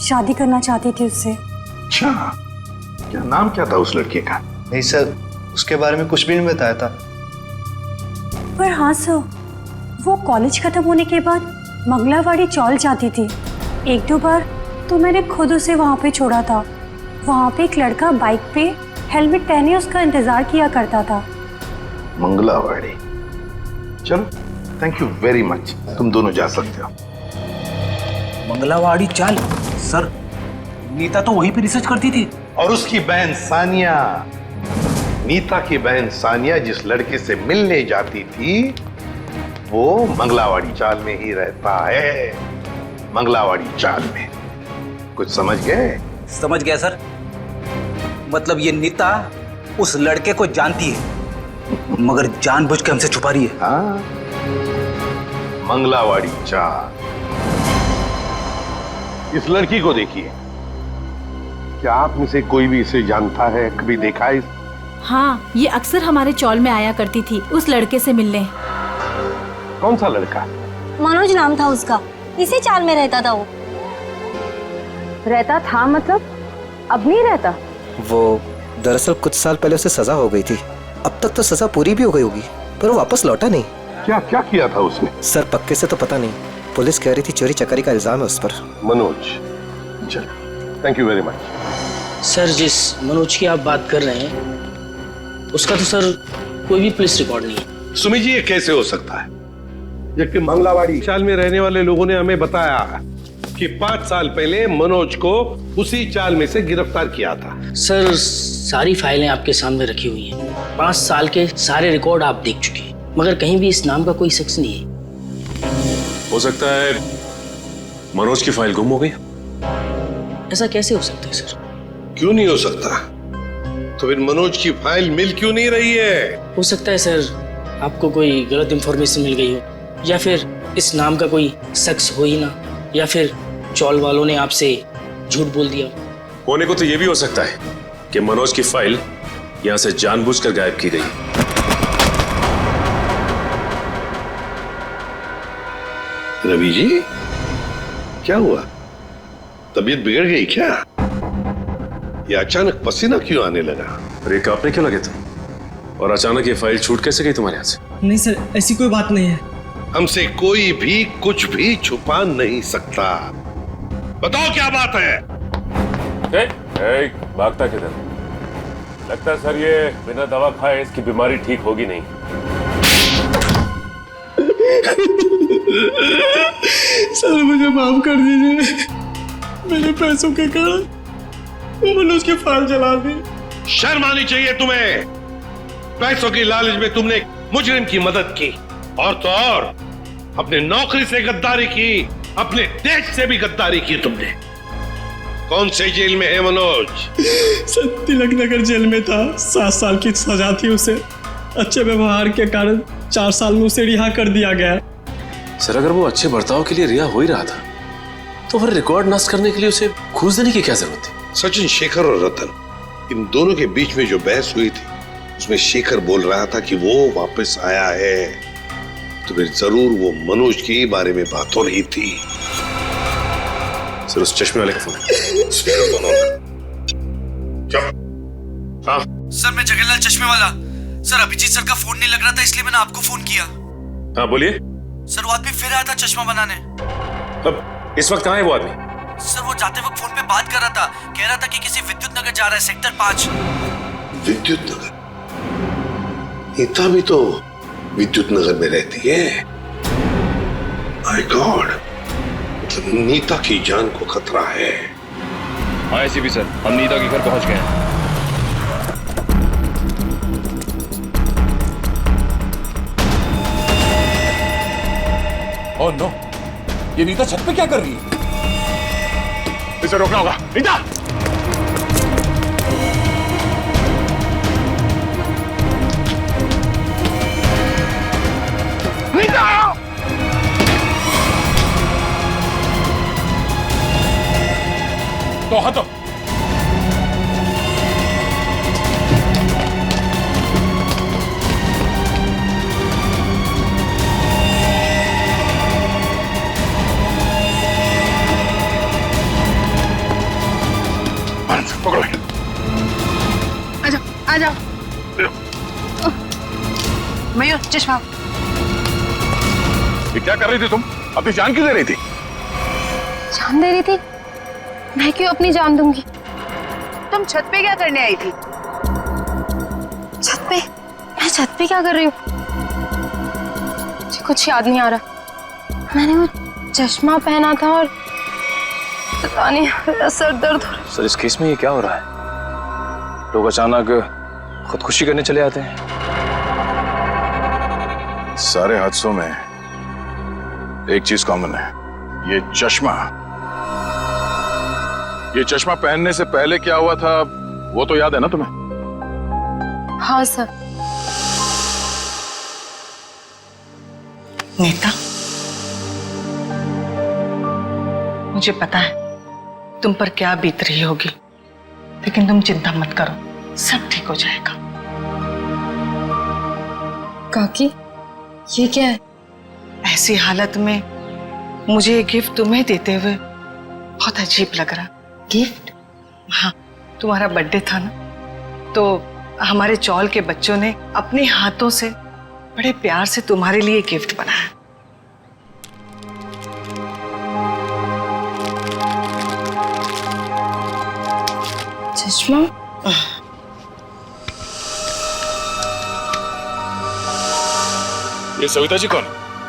S10: शादी करना चाहती थी उससे।
S15: अच्छा, क्या नाम क्या था उस लड़के का?
S20: नहीं सर, उसके बारे में कुछ भी नहीं बताया था।
S10: पर हाँ सर, वो कॉलेज खत्म होने के बाद मंगलावाड़ी चौल जाती थी। एक दो बार तो मैंने खुद उसे वहाँ पे छोड़ा था। वहाँ पे एक लड़का बाइक पे हेलमेट पहने उसका इंतजार किया करता था।
S15: मंगलावाड़ी? चलो, थैंक यू वेरी मच, तुम दोनों जा सकते हो।
S19: मंगलावाड़ी चाल? सर, नीता तो वहीं पे रिसर्च करती थी।
S15: और उसकी बहन सानिया, नीता की बहन सानिया जिस लड़के से मिलने जाती थी, वो मंगलावाड़ी चाल में ही रहता है। मंगलावाड़ी चाल में। कुछ समझ गए?
S19: समझ गया सर। मतलब ये नीता उस लड़के को जानती है
S11: मगर जानबूझ के हमसे छुपा रही है।
S15: हाँ, मंगलावाड़ी चाल। इस लड़की को देखिए, क्या आप में से कोई भी इसे जानता है, कभी देखा है?
S21: हाँ, ये अक्सर हमारे चौल में आया करती थी उस लड़के से मिलने।
S15: कौन सा लड़का?
S10: मनोज नाम था उसका, इसी चाल में रहता था वो।
S14: रहता था मतलब अब नहीं रहता?
S22: वो दरअसल कुछ साल पहले उसे सजा हो गई थी। अब तक तो सजा पूरी भी हो गई होगी, पर वो वापस लौटा नहीं।
S15: क्या क्या किया था उसने?
S22: सर पक्के से तो पता नहीं, पुलिस कह रही थी चोरी चकारी का इल्जाम है उस पर।
S15: मनोज, चल, thank you very much.
S23: Sir, जिस मनोज की आप बात कर रहे हैं उसका तो सर कोई भी पुलिस रिकॉर्ड नहीं है।
S15: सुमी जी, ये कैसे हो सकता है, जबकि मंगलावाड़ी चाल में रहने वाले लोगों ने हमें बताया कि 5 साल पहले मनोज को उसी चाल में से गिरफ्तार किया था।
S23: सर, सारी फाइलें आपके सामने रखी हुई हैं। 5 साल के सारे रिकॉर्ड आप देख चुके हैं, मगर कहीं भी इस नाम का कोई शख्स नहीं है।
S12: हो सकता है मनोज की फाइल गुम हो गई।
S23: ऐसा कैसे हो सकता है सर?
S15: क्यों नहीं हो सकता? तो फिर मनोज की फाइल मिल क्यों नहीं रही है?
S23: हो सकता है सर आपको कोई गलत इंफॉर्मेशन मिल गई हो, या फिर इस नाम का कोई शख्स हो ही ना, या फिर चौल वालों ने आपसे झूठ बोल दिया।
S12: होने को तो यह भी हो सकता है कि मनोज की फाइल यहां से जानबूझकर गायब की गई।
S15: रवि जी, क्या हुआ? तबीयत बिगड़ गई क्या? ये अचानक पसीना क्यों आने लगा?
S12: अरे कांपने क्यों लगे तुम? और अचानक ये फाइल छूट कैसे गई तुम्हारे हाथ से?
S11: नहीं सर, ऐसी कोई बात नहीं है।
S15: हमसे कोई भी कुछ भी छुपा नहीं सकता। बताओ क्या बात है?
S12: भागता किधर? लगता है सर ये बिना दवा खाए इसकी बीमारी ठीक होगी नहीं।
S11: सर मुझे माफ कर दीजिए, मेरे पैसों के कारण मनोज की फाइल जला दी।
S15: शर्म आनी चाहिए तुम्हें। पैसों की लालच में तुमने मुजरिम की मदद की, और तो और अपने नौकरी से गद्दारी की, अपने देश से भी गद्दारी की तुमने। कौन से जेल में है मनोज?
S11: सर तिलक नगर जेल में था। 7 साल की सजा थी उसे। अच्छे व्यवहार के कारण 4 साल में उसे रिहा कर दिया गया।
S12: सर अगर वो अच्छे बर्ताव के लिए रिहा हो ही रहा था तो फिर रिकॉर्ड नष्ट करने के लिए उसे घूस देने की क्या जरूरत थी?
S15: सचिन, शेखर और रतन, इन दोनों के बीच में जो बहस हुई थी उसमें शेखर बोल रहा था कि वो वापस आया है, तो फिर जरूर वो मनोज के बारे में बात हो रही थी।
S12: सर उस चश्मे वाले का फोन।
S11: हाँ सर, मैं जगन्नाथ चश्मे वाला। सर अभिजीत सर का फोन नहीं लग रहा था, इसलिए मैंने आपको फोन किया।
S12: हाँ बोलिए।
S11: सर वो आदमी फिर आया था चश्मा बनाने।
S12: अब इस वक्त कहाँ है वो आदमी?
S11: सर वो जाते वक्त फोन पे बात कर रहा था, कह रहा था कि किसी विद्युत नगर जा रहा है, सेक्टर 5।
S15: विद्युत नगर? नीता भी तो विद्युत नगर में रहती है। माय गॉड, मतलब नीता की जान को खतरा है।
S24: हाँ एसीपी सर, हम नीता के घर पहुंच गए हैं।
S13: ओह नो, ये नीता छत पे क्या कर रही है? इसे रोकना होगा। नीता! नीता! तो हटो। पकड़ो।
S16: आ जाओ। मयूर, चश्मा।
S13: ये क्या कर रही थी तुम? अपनी जान क्यों दे रही थी?
S6: जान दे रही थी? मैं क्यों अपनी जान दूंगी?
S16: तुम छत पे क्या करने आई थी?
S6: छत पे? मैं छत पे क्या कर रही हूँ? मुझे कुछ याद नहीं आ रहा। मैंने वो चश्मा पहना था और पता नहीं, मेरा सर दर्द हो रहा है।
S17: सर इस केस में ये क्या हो रहा है? लोग अचानक खुदकुशी करने चले आते हैं।
S13: सारे हादसों में एक चीज कॉमन है, ये चश्मा। ये चश्मा पहनने से पहले क्या हुआ था वो तो याद है ना तुम्हें?
S6: हाँ सर।
S7: नीता, मुझे पता है तुम पर क्या बीत रही होगी, लेकिन तुम चिंता मत करो, सब ठीक हो जाएगा।
S4: काकी, ये क्या है?
S7: ऐसी हालत में मुझे ये गिफ्ट तुम्हें देते हुए बहुत अजीब लग रहा।
S4: गिफ्ट?
S7: हाँ, तुम्हारा बर्थडे था ना, तो हमारे चौल के बच्चों ने अपने हाथों से बड़े प्यार से तुम्हारे लिए गिफ्ट बनाया।
S4: चश्मा?
S13: ये सविता जी कौन?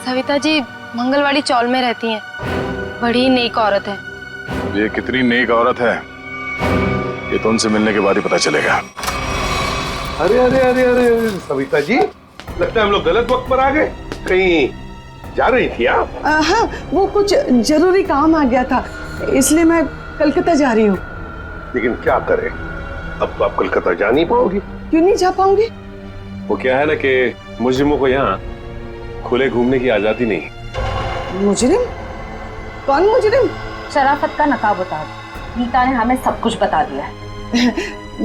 S6: सविता जी मंगलवाड़ी चौल में रहती हैं, बड़ी नेक औरत है।
S13: ये कितनी नेक औरत है ये तो उनसे मिलने के बाद ही पता चलेगा।
S15: अरे अरे अरे अरे सविता जी, लगता है हम लोग गलत वक्त पर आ गए। कहीं जा रही थी आप?
S7: हाँ, वो कुछ जरूरी काम आ गया था, इसलिए मैं कलकत्ता जा रही हूँ।
S15: लेकिन क्या करें, अब तो आप कलकत्ता जा नहीं पाओगी।
S7: क्यों नहीं जा पाऊंगी?
S12: वो क्या है ना कि मुजरिमों को यहाँ खुले घूमने की आजादी नहीं।
S7: मुजरिम? कौन मुजरिम?
S14: शराफत का नकाब उतार, नीता ने हमें सब कुछ बता दिया है।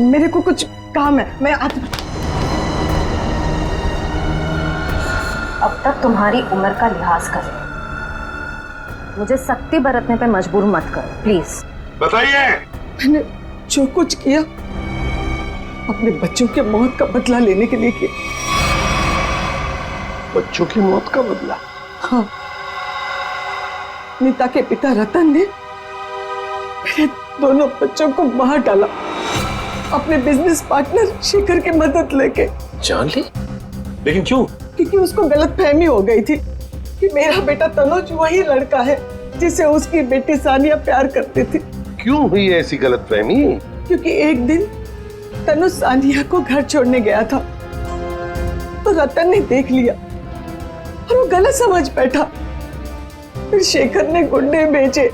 S7: मेरे को कुछ काम है, मैं आती।
S14: अब तक तुम्हारी उम्र का लिहाज कर, मुझे सख्ती बरतने पे मजबूर मत करो प्लीज।
S15: बताइए।
S7: मैंने जो कुछ किया अपने बच्चों के मौत का बदला लेने के लिए किया।
S15: बच्चों की मौत का बदला?
S7: हाँ, नीता के पिता रतन ने मेरे दोनों बच्चों को मार डाला, अपने बिजनेस पार्टनर शेखर की मदद लेके।
S12: जान ली? लेकिन क्यों?
S7: क्योंकि उसको गलतफहमी हो गई थी कि मेरा बेटा तनुज वही लड़का है जिसे उसकी बेटी सानिया प्यार करती थी।
S15: क्यों हुई ऐसी गलतफहमी?
S7: क्योंकि एक दिन तनुज सानिया को घर छोड़ने गया था, तो रतन ने देख लिया और वो गलत समझ बैठा। फिर शेखर ने गुंडे भेजे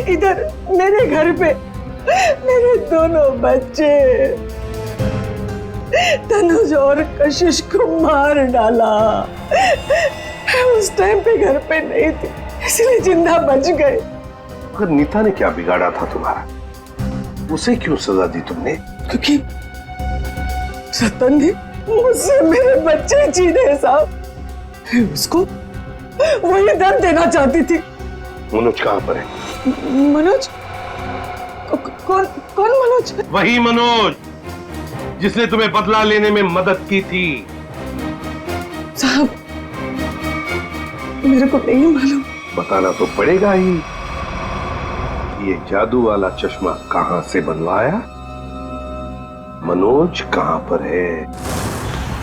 S7: इधर मेरे घर पे, मेरे दोनों बच्चे तनुज और कशिश को मार डाला। मैं उस टाइम पे घर पे नहीं थी, इसलिए जिंदा बच गए।
S15: पर नीता ने क्या बिगाड़ा था तुम्हारा? उसे क्यों सजा दी तुमने?
S7: क्योंकि रतन ने मुझसे मेरे बच्चे छीने साहब। उसको वही दर्द देना चाहती थी।
S15: मनोज कहाँ पर है?
S7: मनोज? कौन मनोज?
S15: वही मनोज जिसने तुम्हें बदला लेने में मदद की थी।
S7: साहब, मेरे को नहीं मालूम।
S15: बताना तो पड़ेगा ही। ये जादू वाला चश्मा कहां से बनवाया? मनोज कहां पर है?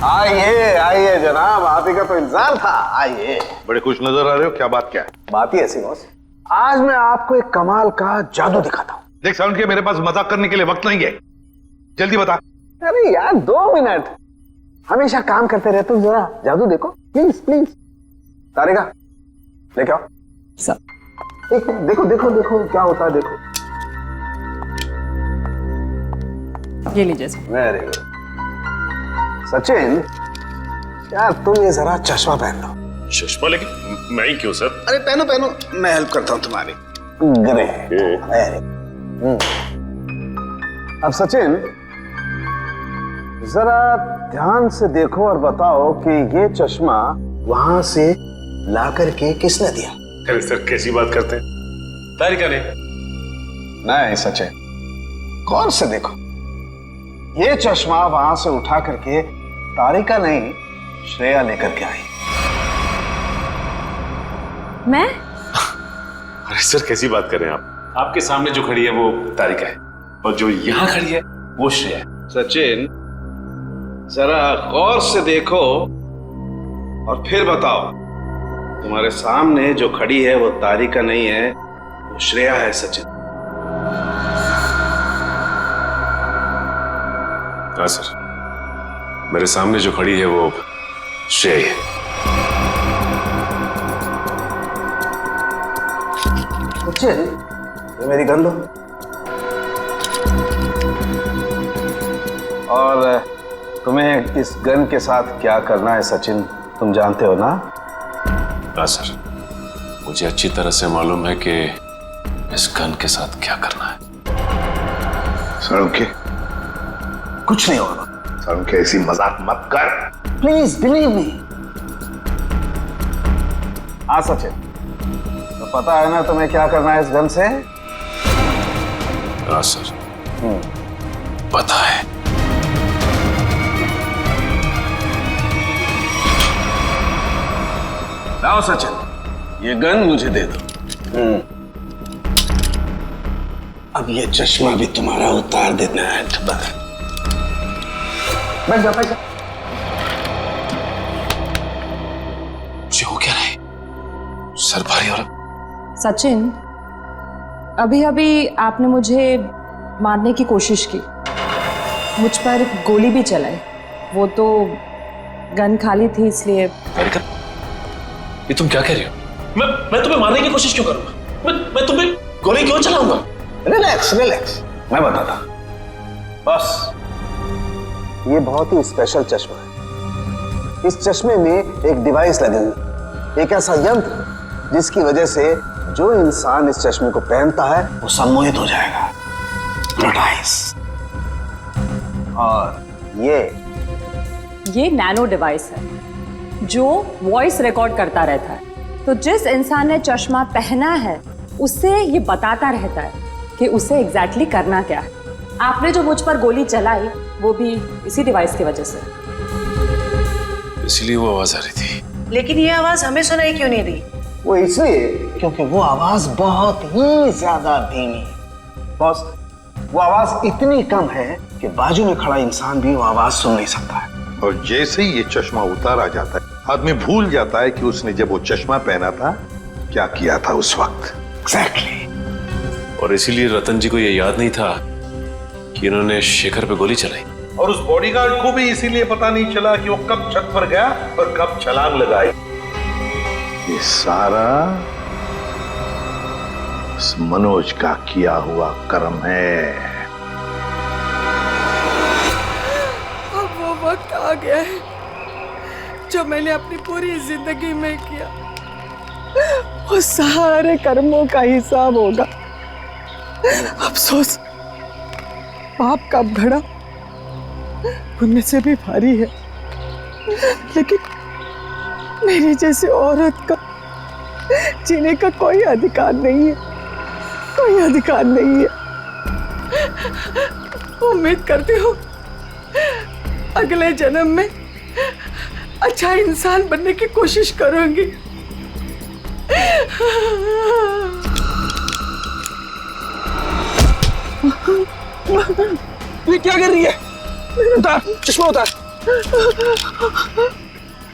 S2: आइए आइए जनाब, आप ही का तो इंतजार था। आइए।
S15: बड़े खुश नजर आ रहे हो, क्या बात क्या है?
S2: बात ही ऐसी बॉस, आज मैं आपको एक कमाल का जादू दिखाता हूँ।
S15: देख साउंड के, मेरे पास मजाक करने के लिए वक्त नहीं है, जल्दी बता।
S2: अरे यार 2 मिनट, हमेशा काम करते रहते हो, जरा जादू देखो प्लीज प्लीज। तारिका लेके आओ। देखो देखो देखो देखो क्या होता है, देखो।
S7: ये लीजिए।
S2: Very good. सचिन यार, तुम ये जरा चश्मा पहन लो।
S12: चश्मा? लेकिन मैं ही क्यों सर?
S2: अरे पहनो पहनो, मैं हेल्प करता हूँ तुम्हारी। अब सचिन जरा ध्यान से देखो और बताओ कि ये चश्मा वहां से ला करके किसने दिया?
S12: अरे सर कैसी बात करते हैं, तारिका ने।
S2: नहीं सचिन, गौर से देखो, ये चश्मा वहां से उठा करके तारिका नहीं, श्रेया लेकर के आई।
S14: मैं?
S12: अरे सर कैसी बात कर रहे हैं आप? आपके सामने जो खड़ी है वो तारिका है और जो यहाँ खड़ी है वो श्रेया है।
S2: सचिन जरा गौर से देखो और फिर बताओ, तुम्हारे सामने जो खड़ी है वो तारिका नहीं है, वो श्रेया है। सचिन।
S12: हाँ सर, मेरे सामने जो खड़ी है वो श्रेया है।
S2: सचिन, ये मेरी गन लो। और तुम्हें इस गन के साथ क्या करना है सचिन, तुम जानते हो ना?
S12: हाँ सर, मुझे अच्छी तरह से मालूम है कि इस गन के साथ क्या करना है।
S15: साळुंखे,
S2: कुछ नहीं होगा।
S15: साळुंखे ऐसी मजाक मत कर।
S2: Please believe me. हाँ सचिन, तो पता है ना तुम्हें क्या करना है इस गन से?
S12: हाँ सर, पता है।
S2: लाओ सचिन, ये गन मुझे दे दो।
S18: अब ये चश्मा भी तुम्हारा उतार देना है।
S2: बैठ जा, बैठ जा।
S12: जो क्या रहे, सर भारी हो रहा।
S1: सचिन, अभी अभी आपने मुझे मारने की कोशिश की, मुझ पर गोली भी चलाई। वो तो गन खाली थी इसलिए।
S12: ये तुम क्या कह रही हो? मैं तुम्हें मारने की कोशिश क्यों करूंगा? मैं तुम्हें गोली क्यों चलाऊंगा?
S2: रिलैक्स रिलैक्स, मैं बताता। बस, ये बहुत ही स्पेशल चश्मा है। इस चश्मे में एक डिवाइस लगी हुई, एक ऐसा यंत्र जिसकी वजह से जो इंसान इस चश्मे को पहनता है वो सम्मोहित हो जाएगा। डिवाइस। और
S1: ये नैनो डिवाइस है जो वॉइस रिकॉर्ड करता रहता है। तो जिस इंसान ने चश्मा पहना है उससे ये बताता रहता है कि उसे एग्जैक्टली करना क्या है। आपने जो मुझ पर गोली चलाई वो भी इसी डिवाइस की वजह से।
S12: इसलिए वो आवाज आ रही थी।
S16: लेकिन ये आवाज हमें सुनाई क्यों नहीं दी?
S2: वो इसलिए क्योंकि वो आवाज बहुत ही ज्यादा धीमी है। बॉस, वो आवाज इतनी कम है कि बाजू में खड़ा इंसान भी वो आवाज सुन नहीं सकता है।
S15: और जैसे ही ये चश्मा उतारा जाता है, आदमी भूल जाता है कि उसने जब वो चश्मा पहना था क्या किया था उस वक्त।
S2: एग्जैक्टली।
S12: और इसीलिए रतन जी को ये याद नहीं था कि इन्होंने शेखर पे गोली चलाई।
S15: और उस बॉडीगार्ड को भी इसीलिए पता नहीं चला कि वो कब छत पर गया और कब छलांग लगाई। ये सारा उस मनोज का किया हुआ कर्म है।
S7: अब वो वक्त आ गया है जो मैंने अपनी पूरी जिंदगी में किया, वो सारे कर्मों का हिसाब होगा। अफसोस, पाप का घड़ा पुण्य से भी भारी है, लेकिन मेरी जैसी औरत का जीने का कोई अधिकार नहीं है, कोई अधिकार नहीं है। उम्मीद करती हूँ अगले जन्म में अच्छा इंसान बनने की कोशिश करूंगी।
S11: तू क्या कर रही है? उतार चश्मा, उतार।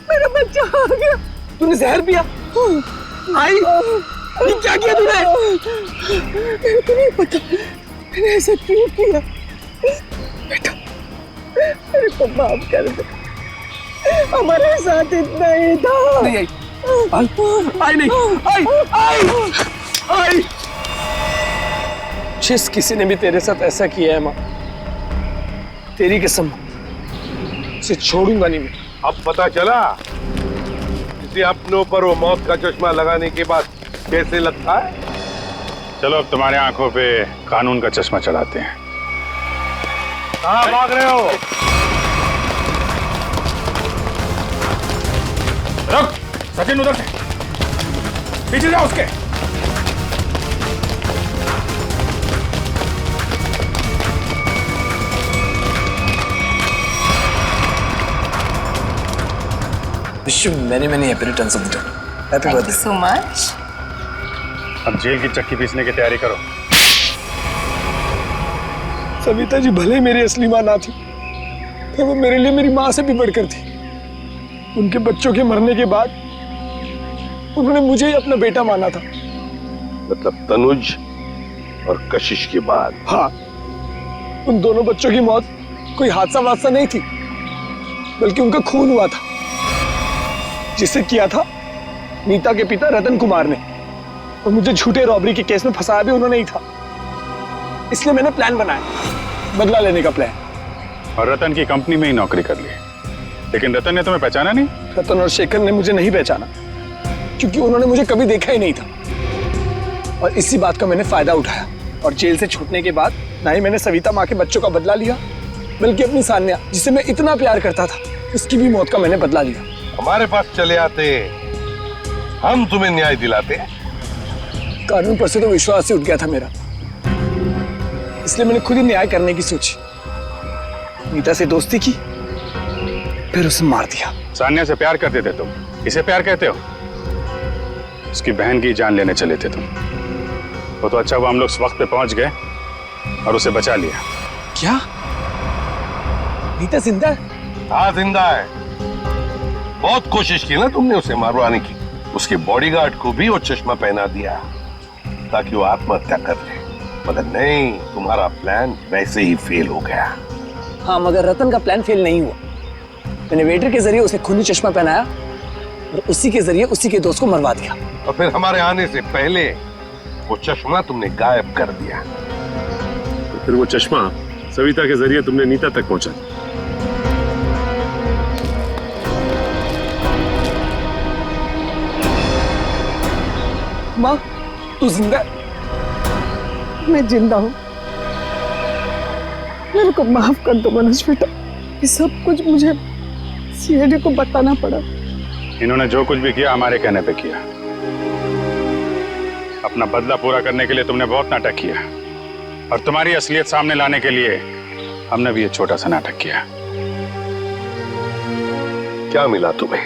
S7: मेरा बच्चा आ गया।
S11: तूने जहर पिया? आई, ये क्या किया तूने?
S7: मेरे को नहीं पता मैंने ऐसा क्यों किया। बेटा, मेरे को माफ कर दे, हमारे साथ इतना ही था।
S11: नहीं आई, आई नहीं, आई। जिस किसी ने भी तेरे साथ ऐसा किया है माँ, तेरी कसम उसे छोड़ूंगा नहीं मैं।
S15: अब पता चला किसी अपनों पर वो मौत का चश्मा लगाने के बाद कैसे लगता है।
S13: चलो अब तुम्हारे आंखों पे कानून का चश्मा चलाते हैं। कहाँ भाग रहे हो? रुक, सचिन उधर से पीछे जाओ उसके।
S11: Wish you many happy returns of the day. Happy birthday.
S1: so much.
S13: अब जेल की चक्की पीसने की तैयारी करो।
S11: सविता जी भले मेरी असली माँ ना थी, पर वो मेरे लिए मेरी माँ से भी बढ़कर थी। उनके बच्चों के मरने के बाद उन्होंने मुझे ही अपना बेटा माना था।
S15: मतलब तनुज और कशिश के बाद?
S11: हाँ, उन दोनों बच्चों की मौत कोई हादसा वादसा नहीं थी, बल्कि उनका खून हुआ था, जिसे किया था नीता के पिता रतन कुमार ने। और मुझे झूठे रॉबरी के केस में फंसाया भी उन्होंने ही था। इसलिए मैंने प्लान बनाया, बदला लेने का प्लान।
S13: और रतन की कंपनी में ही नौकरी कर ली, लेकिन रतन ने तुम्हें पहचाना नहीं?
S11: रतन और शेखर ने मुझे नहीं पहचाना, क्योंकि उन्होंने मुझे कभी देखा ही नहीं था। और इसी बात का मैंने फायदा उठाया और जेल से छूटने के बाद ना ही मैंने सविता माँ के बच्चों का बदला लिया, बल्कि अपनी सान्या जिसे मैं इतना प्यार करता था उसकी भी मौत का मैंने बदला लिया।
S15: हमारे पास चले आते, हम तुम्हें न्याय दिलाते।
S11: कानून पर से तो विश्वास ही उठ गया था मेरा, इसलिए मैंने खुद ही न्याय करने की सोची। नीता से दोस्ती की, फिर उसे मार दिया।
S13: सान्या से प्यार करते थे तुम, इसे प्यार कहते हो? उसकी बहन की जान लेने चले थे तुम। वो तो अच्छा हुआ हम लोग इस वक्त पे पहुंच गए और उसे बचा लिया।
S11: क्या नीता जिंदा है?
S15: हाँ जिंदा है। बहुत कोशिश की ना तुमने उसे मारवाने की। उसके बॉडीगार्ड को भी वो चश्मा पहना दिया ताकि वो आत्महत्या कर ले, मगर नहीं, तुम्हारा प्लान वैसे ही फेल हो गया।
S11: हाँ, मगर रतन का प्लान फेल नहीं हुआ। मैंने वेटर के जरिए उसे खूनी चश्मा पहनाया और उसी के जरिए उसी के दोस्त को मरवा दिया।
S15: और फिर हमारे आने से पहले वो चश्मा तुमने गायब कर दिया।
S12: तो फिर वो चश्मा सविता के जरिए तुमने नीता तक पहुंचा दिया।
S11: माँ, तू जिंदा?
S7: मैं जिंदा हूँ। मेरे को माफ कर दो मनोज बेटा, ये सब कुछ मुझे सीआईडी को बताना पड़ा।
S13: इन्होंने जो कुछ भी किया हमारे कहने पे किया। अपना बदला पूरा करने के लिए तुमने बहुत नाटक किया और तुम्हारी असलियत सामने लाने के लिए हमने भी ये छोटा सा नाटक किया।
S15: क्या मिला तुम्हें?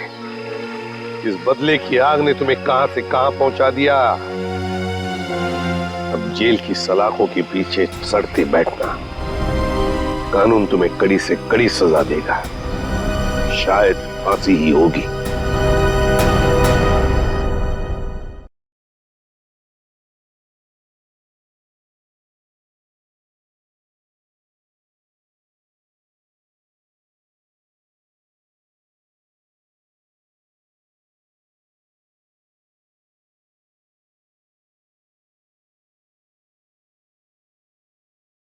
S15: इस बदले की आग ने तुम्हें कहां से कहां पहुंचा दिया। अब जेल की सलाखों के पीछे सड़ते बैठना। कानून तुम्हें कड़ी से कड़ी सजा देगा, शायद फांसी ही होगी।